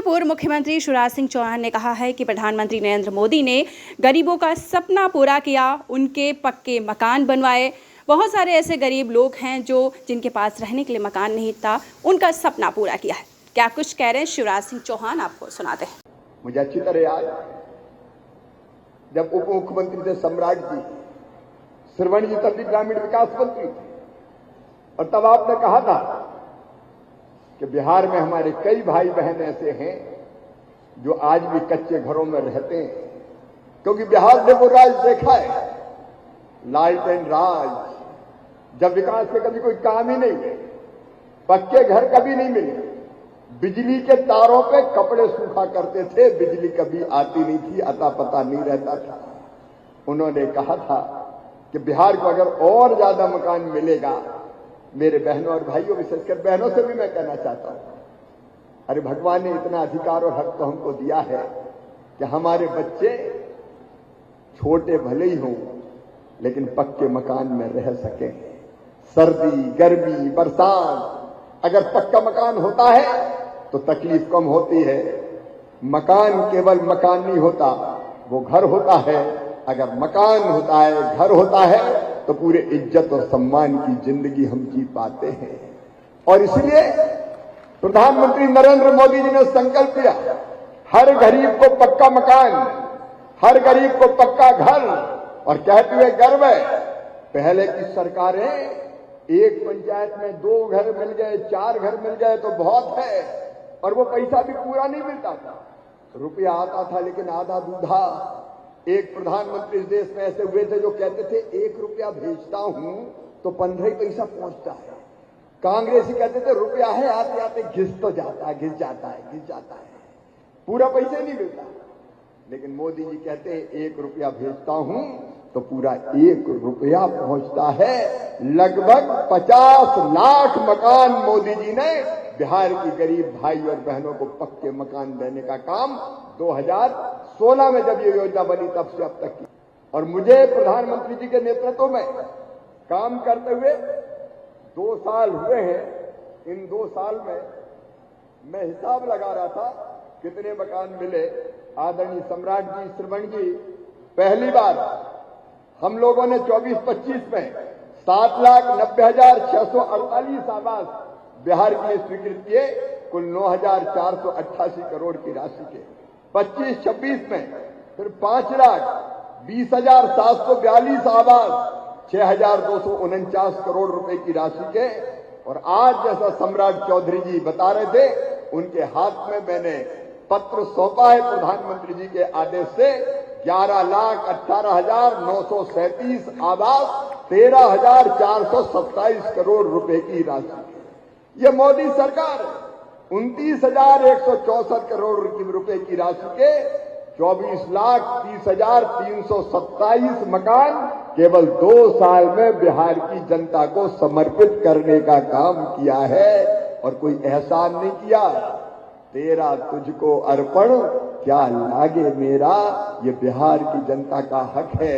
पूर्व मुख्यमंत्री शिवराज सिंह चौहान ने कहा है कि प्रधानमंत्री नरेंद्र मोदी ने गरीबों का सपना पूरा किया, उनके पक्के मकान बनवाए। बहुत सारे ऐसे गरीब लोग हैं जिनके पास रहने के लिए मकान नहीं था, उनका सपना पूरा किया है। क्या कुछ कह रहे हैं शिवराज सिंह चौहान, आपको सुनाते हैं। मुझे अच्छी तरह याद, जब उप मुख्यमंत्री थे सम्राट जी, श्रवण जी तब भी ग्रामीण विकास मंत्री थे, और तब आपने कहा था कि बिहार में हमारे कई भाई बहन ऐसे हैं जो आज भी कच्चे घरों में रहते हैं, क्योंकि बिहार ने वो राज देखा है, लाइट एंड राज। जब विकास में कभी कोई काम ही नहीं, पक्के घर कभी नहीं मिले, बिजली के तारों पे कपड़े सूखा करते थे, बिजली कभी आती नहीं थी, अता पता नहीं रहता था। उन्होंने कहा था कि बिहार को अगर और ज्यादा मकान मिलेगा, मेरे बहनों और भाइयों, विशेषकर बहनों से भी मैं कहना चाहता हूं, अरे भगवान ने इतना अधिकार और हक तो हमको दिया है कि हमारे बच्चे छोटे भले ही हों लेकिन पक्के मकान में रह सकें। सर्दी, गर्मी, बरसात, अगर पक्का मकान होता है तो तकलीफ कम होती है। मकान केवल मकान नहीं होता, वो घर होता है। अगर मकान होता है, घर होता है, तो पूरे इज्जत और सम्मान की जिंदगी हम जी पाते हैं। और इसलिए प्रधानमंत्री नरेंद्र मोदी जी ने संकल्प लिया, हर गरीब को पक्का मकान, हर गरीब को पक्का घर। और कहते हुए गर्व है, पहले की सरकारें एक पंचायत में 2 घर मिल गए, 4 घर मिल गए तो बहुत है, और वो पैसा भी पूरा नहीं मिलता था। रुपया आता था लेकिन आधा दूधा। एक प्रधानमंत्री इस देश में ऐसे हुए थे जो कहते थे 1 रुपया भेजता हूं तो 15 ही पैसा पहुंचता है। कांग्रेसी कहते थे रुपया है, आते आते घिस तो जाता है, घिस जाता है, पूरा पैसा नहीं मिलता। लेकिन मोदी जी कहते हैं 1 रुपया भेजता हूं तो पूरा 1 रुपया पहुंचता है। लगभग 50 लाख मकान मोदी जी ने बिहार की गरीब भाई और बहनों को पक्के मकान देने का काम 2016 में जब ये योजना बनी तब से अब तक की। और मुझे प्रधानमंत्री जी के नेतृत्व में काम करते हुए 2 साल हुए हैं। इन 2 साल में मैं हिसाब लगा रहा था कितने मकान मिले। आदरणीय सम्राट जी, श्रवण जी, पहली बार हम लोगों ने 24-25 में 7,90,648 आवास बिहार के लिए स्वीकृत किए, कुल 9,488 करोड़ की राशि के। 25-26 में फिर 5,20,742 आवास, 6,249 करोड़ रुपए की राशि के। और आज जैसा सम्राट चौधरी जी बता रहे थे, उनके हाथ में मैंने पत्र सौंपा है प्रधानमंत्री जी के आदेश से। 11,18,937 आवास, 13,427 करोड़ रुपए की राशि। ये मोदी सरकार 29,164 करोड़ रुपए की राशि के 24,30,327 मकान केवल 2 साल में बिहार की जनता को समर्पित करने का काम किया है। और कोई एहसान नहीं किया। तेरा तुझको अर्पण क्या लागे मेरा, ये बिहार की जनता का हक है।